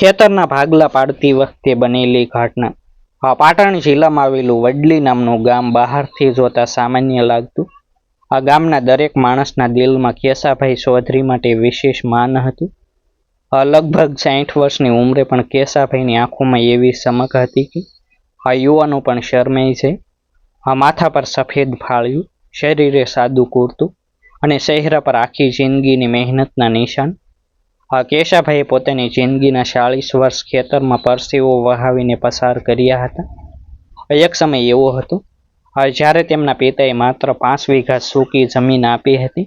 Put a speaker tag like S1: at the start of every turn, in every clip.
S1: ખેતરના ભાગલા પાડતી વખતે બનેલી ઘટના. પાટણ જિલ્લામાં આવેલું વડલી નામનું ગામ બહારથી જોતા સામાન્ય લાગતું. આ ગામના દરેક માણસના દિલમાં કેશાભાઈ ચૌધરી માટે વિશેષ માન હતું. લગભગ 60 વર્ષની ઉંમરે પણ કેશાભાઈની આંખોમાં એવી ચમક હતી કે આ યુવાનો પણ શરમાઈ જાય. માથા પર સફેદ ફાળ્યું, શરીરે સાદું કુર્તું અને ચહેરા પર આખી જિંદગીની મહેનતના નિશાન. કેશાભાઈએ પોતાની જિંદગીના 40 વર્ષ ખેતરમાં પરસેવો વહાવીને પસાર કર્યા હતા. એક સમય એવો હતો જ્યારે તેમના પિતાએ માત્ર 5 વીઘા સૂકી જમીન આપી હતી.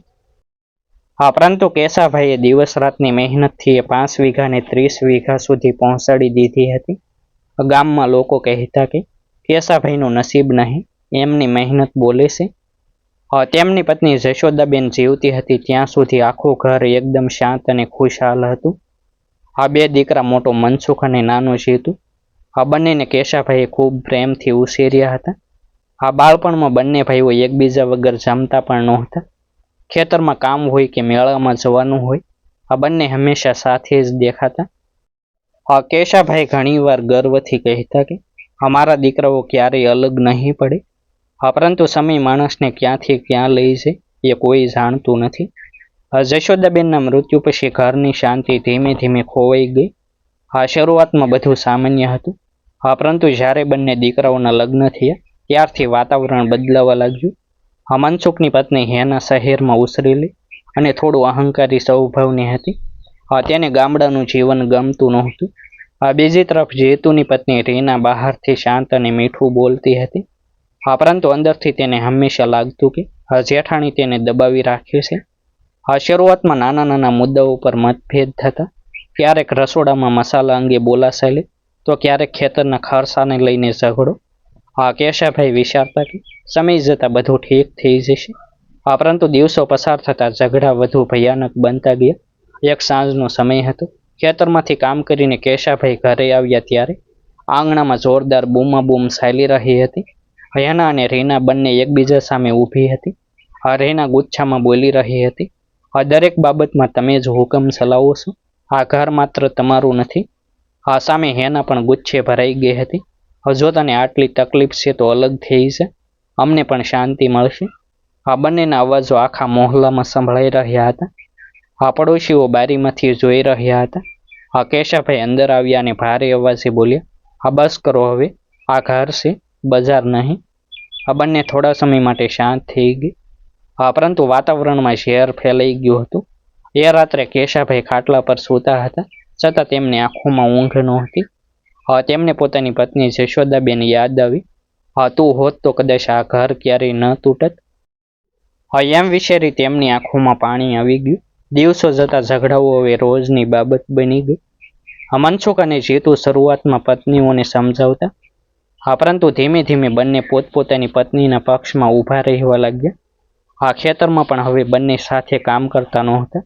S1: પરંતુ કેશાભાઈએ દિવસ રાતની મહેનતથી એ 5 વીઘાને 30 વીઘા સુધી પહોંચાડી દીધી હતી. ગામમાં લોકો કહેતા કે કેશાભાઈનું નસીબ નહીં, એમની મહેનત બોલે છે. તેમની પત્ની જશોદાબેન જીવતી હતી ત્યાં સુધી આખું ઘર એકદમ શાંત અને ખુશહાલ હતું. આ 2 દીકરા, મોટો મનસુખ અને નાનો જીતુ, આ બંનેને કેશાભાઈએ ખૂબ પ્રેમથી ઉછેર્યા હતા. આ બાળપણમાં બંને ભાઈઓ એકબીજા વગર જમતા પણ નહોતા. ખેતરમાં કામ હોય કે મેળામાં જવાનું હોય, આ બંને હંમેશા સાથે જ દેખાતા. કેશાભાઈ ઘણીવાર ગર્વથી કહેતા કે અમારા દીકરાઓ ક્યારેય અલગ નહીં પડે. પરંતુ સમય માણસને ક્યાંથી ક્યાં લઈ જાય એ કોઈ જાણતું નથી. જશોદાબેનના મૃત્યુ પછી ઘરની શાંતિ ધીમે ધીમે ખોવાઈ ગઈ. શરૂઆતમાં બધું સામાન્ય હતું, પરંતુ જ્યારે બંને દીકરાઓના લગ્ન થયા ત્યારથી વાતાવરણ બદલાવા લાગ્યું. મનસુખની પત્ની હેના શહેરમાં ઉછરેલી અને થોડું અહંકારી સ્વભાવની હતી. તેને ગામડાનું જીવન ગમતું નહોતું. બીજી તરફ જેતુની પત્ની રીના બહારથી શાંત અને મીઠું બોલતી હતી, પરંતુ અંદરથી તેને હંમેશા લાગતું કે જેઠાણી તેને દબાવી રાખ્યું છે. શરૂઆતમાં નાના નાના મુદ્દાઓ પર મતભેદ થતા. ક્યારેક રસોડામાં મસાલા અંગે બોલાચાલી, તો ક્યારેક ખેતરના ખર્ચાને લઈને ઝઘડો. કેશાભાઈ વિચારતા કે સમય જતાં બધું ઠીક થઈ જશે. પરંતુ દિવસો પસાર થતા ઝઘડા વધુ ભયાનક બનતા ગયા. એક સાંજનો સમય હતો. ખેતરમાંથી કામ કરીને કેશાભાઈ ઘરે આવ્યા ત્યારે આંગણામાં જોરદાર બૂમાબૂમ ચાલી રહી હતી. હેના અને રીના બંને એકબીજા સામે ઊભી હતી. રીના ગુચ્છામાં બોલી રહી હતી, દરેક બાબતમાં તમે જ હુકમ ચલાવો છો, આ ઘર માત્ર તમારું નથી. સામે હેના પણ ગુચ્છે ભરાઈ ગઈ હતી. જો તને આટલી તકલીફ છે તો અલગ થઈ છે, અમને પણ શાંતિ મળશે. બંનેના અવાજો આખા મોહલ્લામાં સંભળાઈ રહ્યા હતા. પડોશીઓ બારીમાંથી જોઈ રહ્યા હતા. કેશાભાઈ અંદર આવ્યા અને ભારે અવાજે બોલ્યા, બસ કરો હવે, આ ઘર છે, બજાર નહીં. બંને થોડા સમય માટે શાંત થઈ ગઈ. પરંતુ વાતાવરણમાં ઝેર ફેલાઈ ગયું હતું. એ રાત્રે કેશાભાઈ ખાટલા પર સૂતા હતા, છતાં તેમની આંખોમાં ઊંઘ નહોતી. તેમને પોતાની પત્ની જશોદાબેન યાદ આવી. તું હોત તો કદાચ આ ઘર ક્યારેય ન તૂટત. એમ વિચારી તેમની આંખોમાં પાણી આવી ગયું. દિવસો જતા ઝઘડાઓ હવે રોજની બાબત બની ગઈ. મનસુખ અને જીતુ શરૂઆતમાં પત્નીઓને સમજાવતા, પરંતુ ધીમે ધીમે બંને પોતપોતાની પત્નીના પક્ષમાં ઊભા રહેવા લાગ્યા. ખેતરમાં પણ હવે બંને સાથે કામ કરતા નહોતા.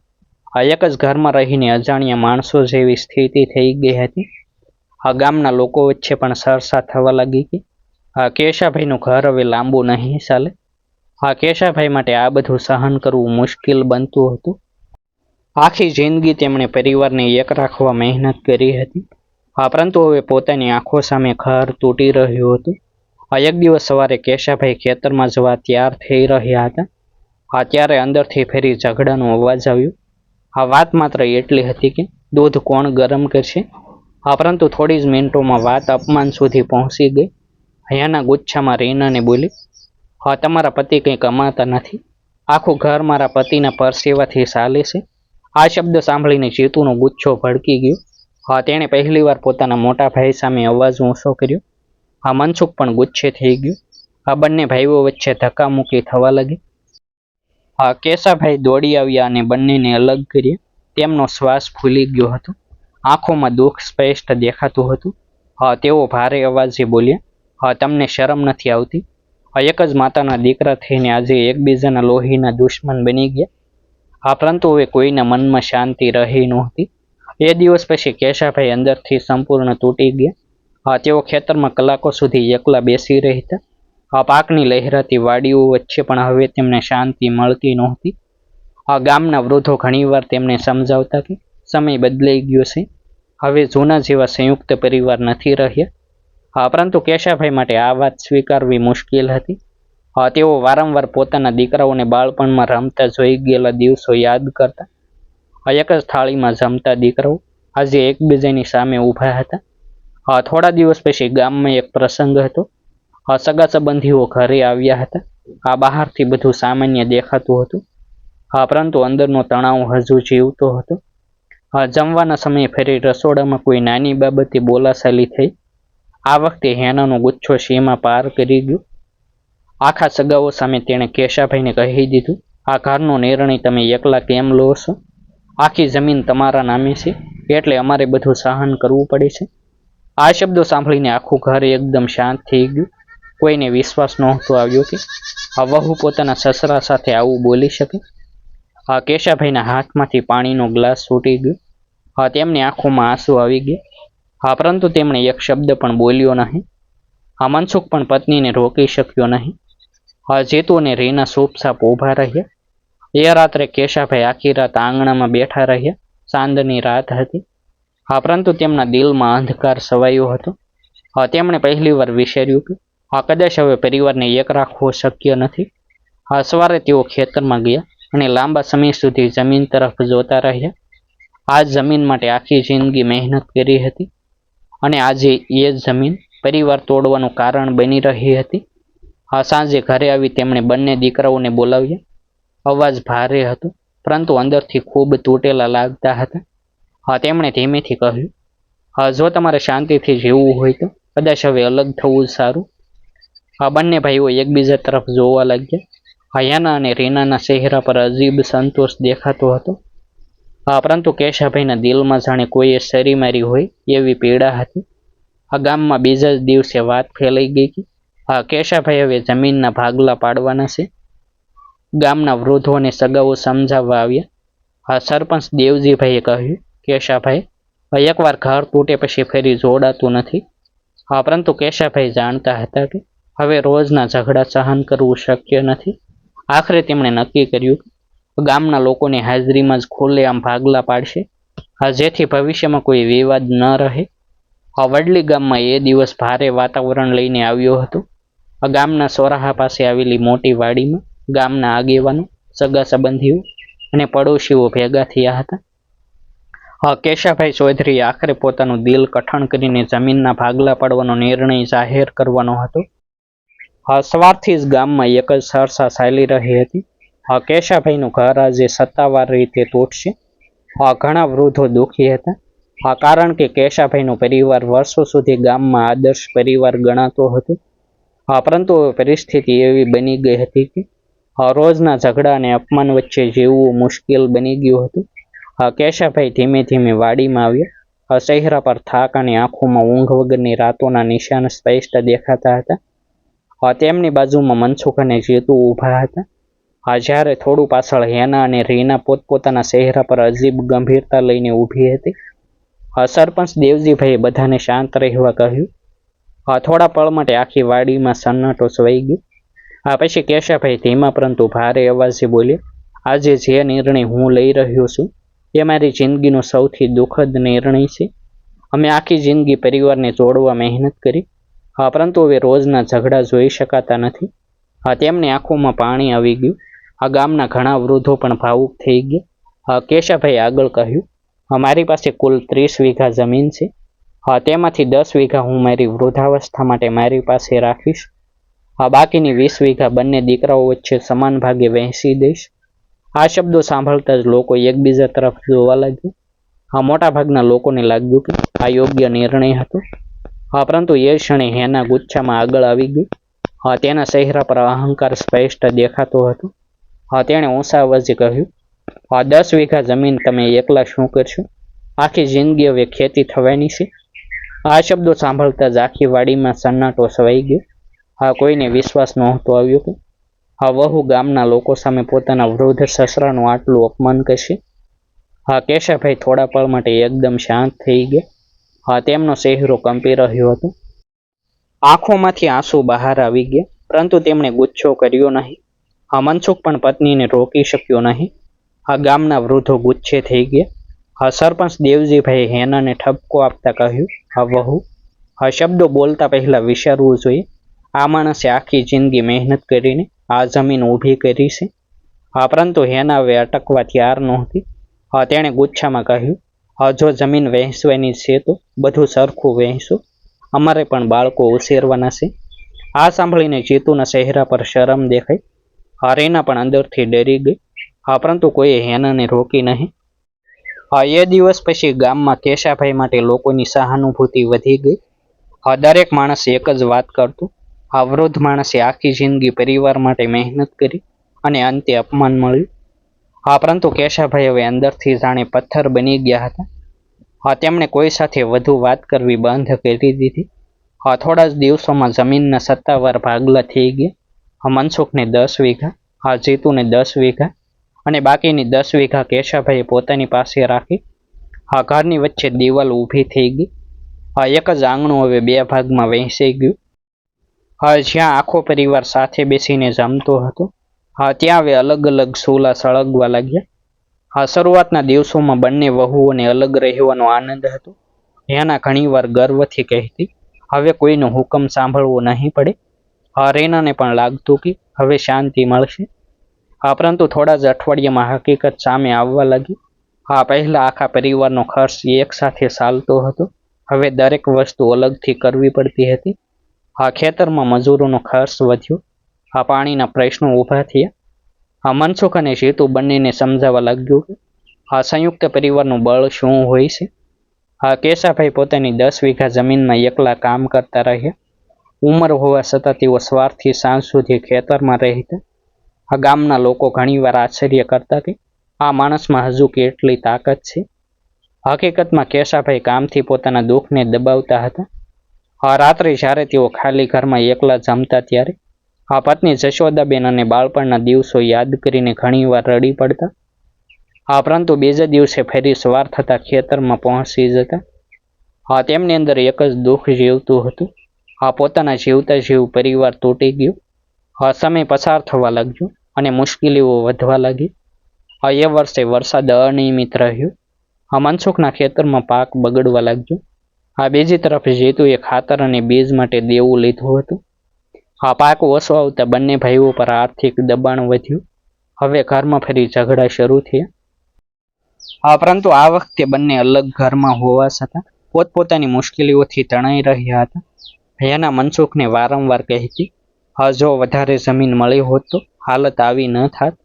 S1: એક જ ઘરમાં રહીને અજાણ્યા માણસો જેવી સ્થિતિ થઈ ગઈ હતી. ગામના લોકો વચ્ચે પણ ચર્ચા થવા લાગી કે કેશાભાઈનું ઘર હવે લાંબુ નહીં ચાલે. કેશાભાઈ માટે આ બધું સહન કરવું મુશ્કેલ બનતું હતું. આખી જિંદગી તેમણે પરિવારને એક રાખવા મહેનત કરી હતી, પરંતુ હવે પોતાની આંખો સામે ઘર તૂટી રહ્યું હતું. એક દિવસ સવારે કેશાભાઈ ખેતરમાં જવા તૈયાર થઈ રહ્યા હતા. ત્યારે અંદરથી ફરી ઝઘડાનો અવાજ આવ્યો. વાત માત્ર એટલી હતી કે દૂધ કોણ ગરમ કરશે. પરંતુ થોડી જ મિનિટોમાં વાત અપમાન સુધી પહોંચી ગઈ. હેના ગુચ્છામાં રીનાને બોલી, તમારા પતિ કંઈ કમાતા નથી, આખું ઘર મારા પતિના પરસેવાથી ચાલે છે. આ શબ્દ સાંભળીને જીતુનો ગુચ્છો ભડકી ગયો. તેણે પહેલીવાર પોતાના મોટા ભાઈ સામે અવાજ ઊંચો કર્યો. મનસુખ પણ ગુચ્છે થઈ ગયો. બંને ભાઈઓ વચ્ચે ધક્કામુક્કી થવા લાગી. કેશાભાઈ દોડી આવ્યા અને બંનેને અલગ કર્યા. તેમનો શ્વાસ ફૂલી ગયો હતો, આંખોમાં દુઃખ સ્પષ્ટ દેખાતું હતું. તેઓ ભારે અવાજે બોલ્યા, તમને શરમ નથી આવતી? એક જ માતાના દીકરા થઈને આજે એકબીજાના લોહીના દુશ્મન બની ગયા. પરંતુ હવે કોઈના મનમાં શાંતિ રહી નહોતી. એ દિવસ પછી કેશાભાઈ અંદરથી સંપૂર્ણ તૂટી ગયા. તેઓ ખેતરમાં કલાકો સુધી એકલા બેસી રહેતા. પાકની લહેરાતી વાડીઓ વચ્ચે પણ હવે તેમને શાંતિ મળતી નહોતી. ગામના વૃદ્ધો ઘણીવાર તેમને સમજાવતા કે સમય બદલાઈ ગયો છે, હવે જૂના જેવા સંયુક્ત પરિવાર નથી રહ્યા. પરંતુ કેશાભાઈ માટે આ વાત સ્વીકારવી મુશ્કેલ હતી. તેઓ વારંવાર પોતાના દીકરાઓને બાળપણમાં રમતા જોઈ ગયેલા દિવસો યાદ કરતા. એક જ થાળીમાં જમતા દીકરાઓ આજે એકબીજાની સામે ઊભા હતા. થોડા દિવસ પછી ગામમાં એક પ્રસંગ હતો. સગા સંબંધીઓ ઘરે આવ્યા હતા. બહારથી બધું સામાન્ય દેખાતું હતું. પરંતુ અંદરનો તણાવ હજુ જીવતો હતો. જમવાના સમયે ફરી રસોડામાં કોઈ નાની બાબતે બોલાચાલી થઈ. આ વખતે હેનાનો ગુચ્છો સીમા પાર કરી ગયો. આખા સગાઓ સામે તેણે કેશાભાઈને કહી દીધું, આ ઘરનો નિર્ણય તમે એકલા કેમ લો છો? આખી જમીન તમારા નામે છે, એટલે અમારે બધું સહન કરવું પડે છે. આ શબ્દો સાંભળીને આખું ઘર એકદમ શાંત થઈ ગયું. કોઈને વિશ્વાસ નહોતો આવ્યો કે વહુ પોતાના સસરા સાથે આવું બોલી શકે. કેશાભાઈના હાથમાંથી પાણીનો ગ્લાસ છૂટી ગયો. તેમની આંખોમાં આંસુ આવી ગયા. પરંતુ તેમણે એક શબ્દ પણ બોલ્યો નહીં. મનસુખ પણ પત્નીને રોકી શક્યો નહીં. જીતુ અને રીના ચૂપચાપ ઊભા રહ્યા. એ રાત્રે કેશાભાઈ આખી રાત આંગણામાં બેઠા રહ્યા. ચાંદની રાત હતી. પરંતુ તેમના દિલમાં અંધકાર છવાયો હતો. તેમણે પહેલી વાર વિચાર્યું કે કદાચ હવે પરિવારને એક રાખવો શક્ય નથી. સવારે તેઓ ખેતરમાં ગયા અને લાંબા સમય સુધી જમીન તરફ જોતા રહ્યા. આ જમીન માટે આખી જિંદગી મહેનત કરી હતી અને આજે એ જમીન પરિવાર તોડવાનું કારણ બની રહી હતી. સાંજે ઘરે આવી તેમણે બંને દીકરાઓને બોલાવ્યા. અવાજ ભારે હતો, પરંતુ અંદરથી ખૂબ તૂટેલા લાગતા હતા. તેમણે ધીમેથી કહ્યું, જો તમારે શાંતિથી જીવવું હોય તો કદાચ હવે અલગ થવું સારું. બંને ભાઈઓ એકબીજા તરફ જોવા લાગ્યા. હેના અને રીનાના ચહેરા પર અજીબ સંતોષ દેખાતો હતો. પરંતુ કેશાભાઈના દિલમાં જાણે કોઈએ સરી મારી હોય એવી પીડા હતી. ગામમાં બીજા જ દિવસે વાત ફેલાઈ ગઈ કે કેશાભાઈ હવે જમીનના ભાગલા પાડવાના છે. ગામના વૃદ્ધો અને સગાઓ સમજાવવા આવ્યા. સરપંચ દેવજીભાઈએ કહ્યું, કેશાભાઈ, એકવાર ઘર તૂટે પછી ફરી જોડાતું નથી. પરંતુ કેશાભાઈ જાણતા હતા કે હવે રોજના ઝઘડા સહન કરવું શક્ય નથી. આખરે તેમણે નક્કી કર્યું કે ગામના લોકોની હાજરીમાં જ ખુલ્લેઆમ ભાગલા પાડશે, જેથી ભવિષ્યમાં કોઈ વિવાદ ન રહે. વડલી ગામમાં એ દિવસ ભારે વાતાવરણ લઈને આવ્યો હતો. ગામના ચોરાહા પાસે આવેલી મોટી વાડીમાં ગામના આગેવાનો, સગા સંબંધીઓ અને પડોશીઓ ભેગા થયા હતા. કેશાભાઈ ચૌધરીએ આખરે પોતાનું દિલ કઠણ કરીને જમીનના ભાગલા પાડવાનો નિર્ણય જાહેર કરવાનો હતો. સવારથી જ ગામમાં એક જ ચર્ચા ચાલી રહી હતી. કેશાભાઈનું ઘર આજે સત્તાવાર રીતે તૂટશે. ઘણા વૃદ્ધો દુઃખી હતા. કારણ કે કેશાભાઈનો પરિવાર વર્ષો સુધી ગામમાં આદર્શ પરિવાર ગણાતો હતો. પરંતુ પરિસ્થિતિ એવી બની ગઈ હતી કે રોજના ઝઘડા અને અપમાન વચ્ચે જીવવું મુશ્કેલ બની ગયું હતું. કેશાભાઈ ધીમે ધીમે વાડીમાં આવ્યા. ચહેરા પર થાક અને આંખોમાં ઊંઘ વગરની રાતોના નિશાન સ્પષ્ટ દેખાતા હતા. તેમની બાજુમાં મનસુખ અને જીતુ ઊભા હતા. જ્યારે થોડું પાછળ હેના અને રીના પોતપોતાના ચહેરા પર અજીબ ગંભીરતા લઈને ઊભી હતી. સરપંચ દેવજીભાઈએ બધાને શાંત રહેવા કહ્યું. થોડા પળ માટે આખી વાડીમાં સન્નાટો છવાઈ ગયો. પછી કેશાભાઈ ધીમા પરંતુ ભારે અવાજે બોલ્યા, આજે જે નિર્ણય હું લઈ રહ્યો છું એ મારી જિંદગીનો સૌથી દુઃખદ નિર્ણય છે. અમે આખી જિંદગી પરિવારને જોડવા મહેનત કરી, પરંતુ હવે રોજના ઝઘડા જોઈ શકાતા નથી. તેમની આંખોમાં પાણી આવી ગયું. ગામના ઘણા વૃદ્ધો પણ ભાવુક થઈ ગયા. કેશાભાઈ આગળ કહ્યું, મારી પાસે કુલ 30 વીઘા જમીન છે. તેમાંથી 10 વીઘા હું મારી વૃદ્ધાવસ્થા માટે મારી પાસે રાખીશ. બાકીની 20 વીઘા બંને દીકરાઓ વચ્ચે સમાન ભાગે વહેંચી દઈશ. આ શબ્દો સાંભળતા જ લોકો એકબીજા તરફ જોવા લાગ્યા. મોટા ભાગના લોકોને લાગ્યું કે આ યોગ્ય નિર્ણય હતો. પરંતુ એ ક્ષણે હેના ગુચ્છામાં આગળ આવી ગઈ. તેના ચહેરા પર અહંકાર સ્પષ્ટ દેખાતો હતો. તેણે ઊંચા અવાજે કહ્યું, 10 વીઘા જમીન તમે એકલા શું કરશો? આખી જિંદગી હવે ખેતી થવાની છે. આ શબ્દો સાંભળતા જ આખી વાડીમાં સન્નાટો છવાઈ ગયો. કોઈને વિશ્વાસ નહોતો આવ્યો કે વહુ ગામના લોકો સામે પોતાના વૃદ્ધ સસરાનું આટલું અપમાન કરશે. કેશાભાઈ થોડા પળ માટે એકદમ શાંત થઈ ગયા. તેમનો ચહેરો કંપી રહ્યો હતો. આંખોમાંથી આંસુ બહાર આવી ગયા, પરંતુ તેમણે ગુસ્સો કર્યો નહીં. મનસુખ પણ પત્નીને રોકી શક્યો નહીં. ગામના વૃદ્ધો ગુસ્સે થઈ ગયા. સરપંચ દેવજીભાઈ હેનાને ઠપકો આપતા કહ્યું, વહુ, શબ્દો બોલતા પહેલા વિચારવું જોઈએ. આ માણસે આખી જિંદગી મહેનત કરીને આ જમીન ઊભી કરી છે. પરંતુ હેના હવે અટકવા તૈયાર નહોતી. તેણે ગુચ્છામાં કહ્યું, જો જમીન વહેંચવાની છે તો બધું સરખું વહેંચો. અમારે પણ બાળકો ઉછેરવાના છે. આ સાંભળીને જીતુના ચહેરા પર શરમ દેખાઈ. રેના પણ અંદરથી ડરી ગઈ. પરંતુ કોઈએ હેનાને રોકી નહીં. એ દિવસ પછી ગામમાં કેશાભાઈ માટે લોકોની સહાનુભૂતિ વધી ગઈ. દરેક માણસ એક જ વાત કરતું, આ વૃદ્ધ માણસે આખી જિંદગી પરિવાર માટે મહેનત કરી અને અંતે અપમાન મળ્યું. પરંતુ કેશાભાઈ હવે અંદરથી જાણે પથ્થર બની ગયા હતા. તેમણે કોઈ સાથે વધુ વાત કરવી બંધ કરી દીધી. થોડા જ દિવસોમાં જમીનના સત્તાવાર ભાગલા થઈ ગયા. મનસુખને 10 વીઘા, જીતુને 10 વીઘા અને બાકીની 10 વીઘા કેશાભાઈએ પોતાની પાસે રાખી. ઘરની વચ્ચે દિવાલ ઊભી થઈ ગઈ. એક જ આંગણું હવે 2 ભાગમાં વહેંચાઈ ગયું. જ્યાં આખો પરિવાર સાથે બેસીને જમતો હતો, ત્યાં હવે અલગ અલગ ચૂલા સળગવા લાગ્યા. શરૂઆતના દિવસોમાં બંને વહુઓને અલગ રહેવાનો આનંદ હતો. હેના ઘણીવાર ગર્વથી કહેતી, હવે કોઈનો હુકમ સાંભળવો નહીં પડે. રેનાને પણ લાગતું કે હવે શાંતિ મળશે. પરંતુ થોડા જ અઠવાડિયામાં હકીકત સામે આવવા લાગી. પહેલા આખા પરિવારનો ખર્ચ એક સાથે ચાલતો હતો. હવે દરેક વસ્તુ અલગથી કરવી પડતી હતી. ખેતરમાં મજૂરોનો ખર્ચ વધ્યો. પાણીના પ્રશ્નો ઊભા થયા. મનસુખ અને જીતુ બંનેને સમજાવવા લાગ્યું કે સંયુક્ત પરિવારનું બળ શું હોય છે. કેશાભાઈ પોતાની 10 વીઘા જમીનમાં એકલા કામ કરતા રહ્યા. ઉંમર હોવા છતાં તેઓ સવારથી સાંજ સુધી ખેતરમાં રહેતા. ગામના લોકો ઘણીવાર આશ્ચર્ય કરતા કે આ માણસમાં હજુ કેટલી તાકાત છે. હકીકતમાં કેશાભાઈ કામથી પોતાના દુઃખને દબાવતા હતા. રાત્રે જ્યારે તેઓ ખાલી ઘરમાં એકલા જમતા ત્યારે પત્ની જશોદાબેન અને બાળપણના દિવસો યાદ કરીને ઘણીવાર રડી પડતા. પરંતુ બીજા દિવસે ફરી સવાર થતા ખેતરમાં પહોંચી જતા. તેમની અંદર એક જ દુઃખ જીવતું હતું. પોતાના જીવતા જીવ પરિવાર તૂટી ગયો. સમય પસાર થવા લાગ્યો અને મુશ્કેલીઓ વધવા લાગી. એ વર્ષે વરસાદ અનિયમિત રહ્યો. મનસુખના ખેતરમાં પાક બગડવા લાગ્યો. બીજી તરફ જીતુએ ખાતર અને બીજ માટે દેવું લીધું હતું. પાક ઓછો આવતા બંને ભાઈઓ પર આર્થિક દબાણ વધ્યું. હવે ઘરમાં ફરી ઝઘડા શરૂ થયા. પરંતુ આ વખતે બંને અલગ ઘરમાં હોવા છતાં પોતપોતાની મુશ્કેલીઓથી તણાઈ રહ્યા હતા. હેના મનસુખને વારંવાર કહેતી, જો વધારે જમીન મળી હોત તો હાલત આવી ન થાત.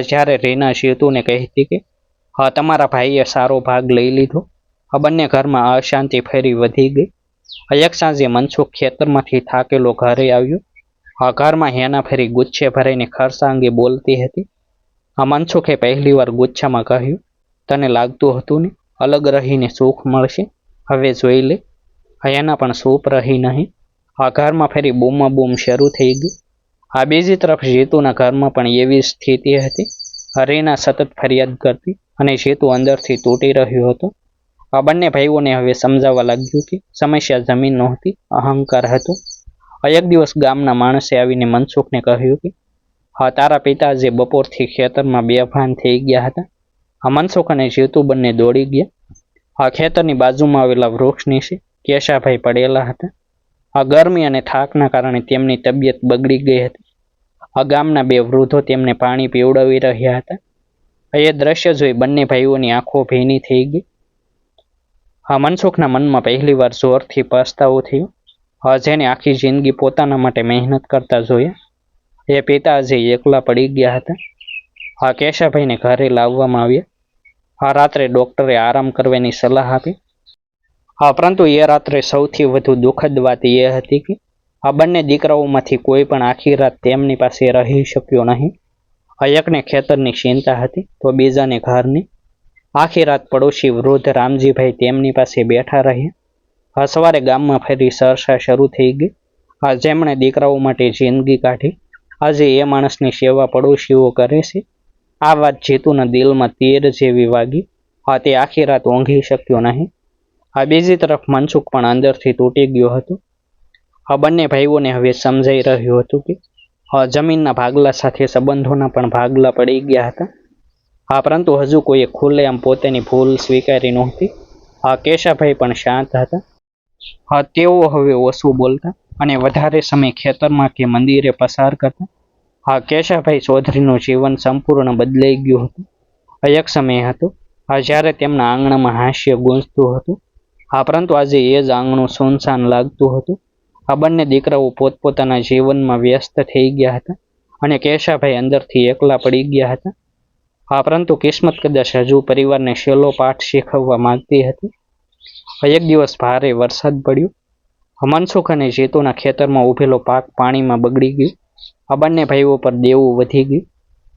S1: જ્યારે રેના જીતુને કહેતી કે તમારા ભાઈએ સારો ભાગ લઈ લીધો. બંને ઘરમાં અશાંતિ ફરી વધી ગઈ. એક સાંજે મનસુખ ખેતરમાંથી થાકેલો ઘરે આવ્યો. ઘરમાં હેના ફરી ગુચ્છે ભરાઈને ખર્ચા અંગે બોલતી હતી. મનસુખે પહેલીવાર ગુચ્છામાં કહ્યું, તને લાગતું હતું ને અલગ રહીને સુખ મળશે, હવે જોઈ લે. હેના પણ ચૂપ રહી નહીં. ઘરમાં ફરી બૂમાબૂમ શરૂ થઈ ગઈ. બીજી તરફ જીતુના ઘરમાં પણ એવી સ્થિતિ હતી. રેના સતત ફરિયાદ કરતી અને જીતુ અંદરથી તૂટી રહ્યો હતો. બંને ભાઈઓને હવે સમજાવવા લાગ્યું કે સમસ્યા જમીન નહોતી, અહંકાર હતો. એક દિવસ ગામના માણસે આવીને મનસુખને કહ્યું કે તારા પિતાજી બપોરથી ખેતરમાં બેભાન થઈ ગયા હતા. મનસુખ અને જીતુ બંને દોડી ગયા. ખેતરની બાજુમાં આવેલા વૃક્ષ નીચે કેશાભાઈ પડેલા હતા. ગરમી અને થાકના કારણે તેમની તબિયત બગડી ગઈ હતી. ગામના 2 વૃદ્ધો તેમને પાણી પીવડાવી રહ્યા હતા. એ દ્રશ્ય જોઈ બંને ભાઈઓની આંખો ભીની થઈ ગઈ. મનસુખના મનમાં પહેલીવાર જોરથી પસ્તાવો થયો. જેને આખી જિંદગી પોતાના માટે મહેનત કરતા જોયા. એ પિતાજી એકલા પડી ગયા હતા. કેશાભાઈને ઘરે લાવવામાં આવ્યા. રાત્રે ડોક્ટરે આરામ કરવાની સલાહ આપી. પરંતુ એ રાત્રે સૌથી વધુ દુઃખદ વાત એ હતી કે આ બંને દીકરાઓમાંથી કોઈ પણ આખી રાત તેમની પાસે રહી શક્યો નહીં. એકને ખેતરની ચિંતા હતી તો બીજાને ઘરની. આખી રાત પડોશી વૃદ્ધ રામજીભાઈ તેમની પાસે બેઠા રહ્યા. સવારે ગામમાં ફરી ચર્ચા શરૂ થઈ ગઈ. જેમણે દીકરાઓ માટે જિંદગી કાઢી, આજે એ માણસની સેવા પડોશીઓ કરે છે. આ વાત જીતુના દિલમાં તીર જેવી વાગી. તે આખી રાત ઊંઘી શક્યો નહીં. બીજી તરફ મનસુખ પણ અંદરથી તૂટી ગયો હતો. બંને ભાઈઓને હવે સમજાઈ રહ્યું હતું કે જમીનના ભાગલા સાથે સંબંધોના પણ ભાગલા પડી ગયા હતા. હા, પરંતુ હજુ કોઈએ ખુલ્લેઆમ પોતાની ભૂલ સ્વીકારી નહોતી. હા, કેશાભાઈ પણ શાંત હતા. હા, તેઓ હવે ઓછું બોલતા અને વધારે સમય ખેતરમાં કે મંદિરે પસાર કરતા. હા, કેશાભાઈ ચૌધરીનું જીવન સંપૂર્ણ બદલાઈ ગયું હતું. એક સમય હતો જ્યારે તેમના આંગણામાં હાસ્ય ગુંજતું હતું. હા, પરંતુ આજે એ જ આંગણું સુનસાન લાગતું હતું. આ બંને દીકરાઓ પોતપોતાના જીવનમાં વ્યસ્ત થઈ ગયા હતા અને કેશાભાઈ અંદરથી એકલા પડી ગયા હતા. હા, પરંતુ કિસ્મત કદાચ હજુ પરિવારને છેલ્લો પાઠ શીખવવા માંગતી હતી. એક દિવસ ભારે વરસાદ પડ્યો. મનસુખ અને જીતુના ખેતરમાં ઉભેલો પાક પાણીમાં બગડી ગયો. આ બંને ભાઈઓ પર દેવું વધી ગયું.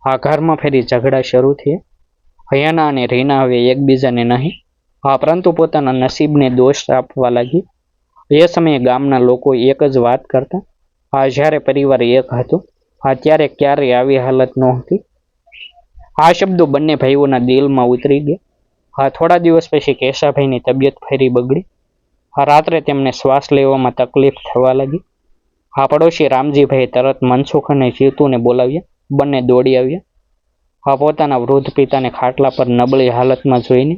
S1: આ ઘરમાં ફરી ઝઘડા શરૂ થયા. હયાના અને રીના હવે એકબીજાને નહીં, પરંતુ પોતાના નસીબને દોષ આપવા લાગી. એ સમયે ગામના લોકો એક જ વાત કરતા, જ્યારે પરિવાર એક હતો, ત્યારે ક્યારેય આવી હાલત નહોતી. આ શબ્દો બંને ભાઈઓના દિલમાં ઉતરી ગયા. થોડા દિવસ પછી કેશાભાઈની તબિયત ફરી બગડી. રાત્રે તેમને શ્વાસ લેવામાં તકલીફ થવા લાગી. પડોશી રામજીભાઈ તરત મનસુખ અને જીતુને બોલાવ્યા. બંને દોડી આવ્યા. પોતાના વૃદ્ધ પિતાને ખાટલા પર નબળી હાલતમાં જોઈને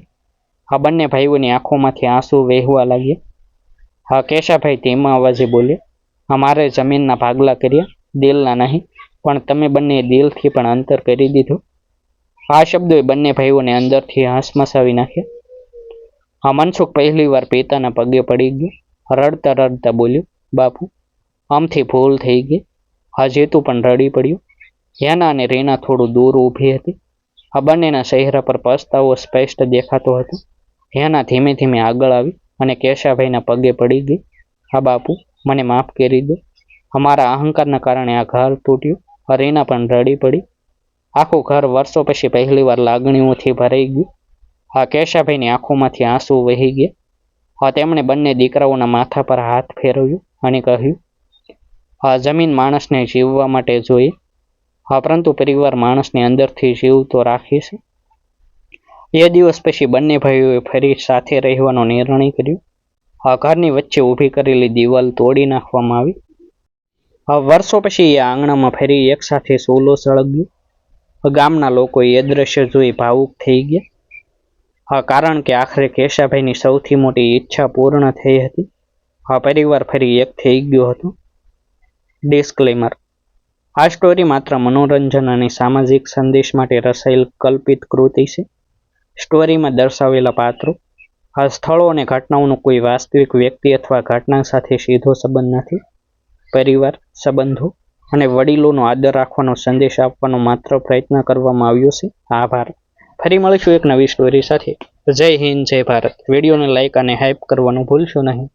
S1: બંને ભાઈઓની આંખોમાંથી આંસુ વહેવા લાગ્યા. કેશાભાઈ ધીમા અવાજે બોલ્યા, અમારે જમીનના ભાગલા કર્યા, દિલના નહીં, પણ તમે બંને દિલથી પણ અંતર કરી દીધું. આ શબ્દોએ બંને ભાઈઓને અંદરથી હસમસાવી નાખ્યા. મનસુખ પહેલી વાર પિતાના પગે પડી ગયો. રડતા રડતા બોલ્યો, બાપુ, આમથી ભૂલ થઈ ગઈ. જીતુ પણ રડી પડ્યું. હેના અને રીના થોડું દૂર ઊભી હતી. બંનેના ચહેરા પર પસ્તાવો સ્પષ્ટ દેખાતો હતો. હેના ધીમે ધીમે આગળ આવી અને કેશાભાઈના પગે પડી ગઈ. બાપુ, મને માફ કરી દો. અમારા અહંકારના કારણે આ ઘર તૂટ્યું. રીના પણ રડી પડી. આખું ઘર વર્ષો પછી પહેલી વાર લાગણીઓથી ભરાઈ ગયું. કેશાભાઈની આંખોમાંથી આંસુ વહી ગયા. તેમણે બંને દીકરાઓના માથા પર હાથ ફેરવ્યો અને કહ્યું, જમીન માણસને જીવવા માટે જોઈએ, પરંતુ પરિવાર માણસને અંદરથી જીવતો રાખે છે. એ દિવસ પછી બંને ભાઈઓએ ફરી સાથે રહેવાનો નિર્ણય કર્યો. ઘરની વચ્ચે ઊભી કરેલી દિવાલ તોડી નાખવામાં આવી. વર્ષો પછી એ આંગણામાં ફરી એક સાથે સૂલો સળગ્યો. ગામના લોકો એ દ્રશ્ય જોઈ ભાવુક થઈ ગયા. કારણ કે આખરે કેશાભાઈની સૌથી મોટી ઈચ્છા પૂર્ણ થઈ હતી. પરિવાર ફરી એક થઈ ગયો હતો. ડિસ્ક્લેમર: આ સ્ટોરી માત્ર મનોરંજન અને સામાજિક સંદેશ માટે રચાયેલ કલ્પિત કૃતિ છે. સ્ટોરીમાં દર્શાવેલા પાત્રો, સ્થળો અને ઘટનાઓનો કોઈ વાસ્તવિક વ્યક્તિ અથવા ઘટના સાથે સીધો સંબંધ નથી. પરિવાર, સંબંધો અને વડીલોનો આદર રાખવાનો સંદેશ આપવાનો માત્ર પ્રયત્ન કરવામાં આવ્યો છે. આભાર. ફરી મળીશું એક નવી સ્ટોરી સાથે. જય હિન્દ, જય ભારત. વિડીયોને લાઇક અને હાઇપ કરવાનું ભૂલશો નહીં.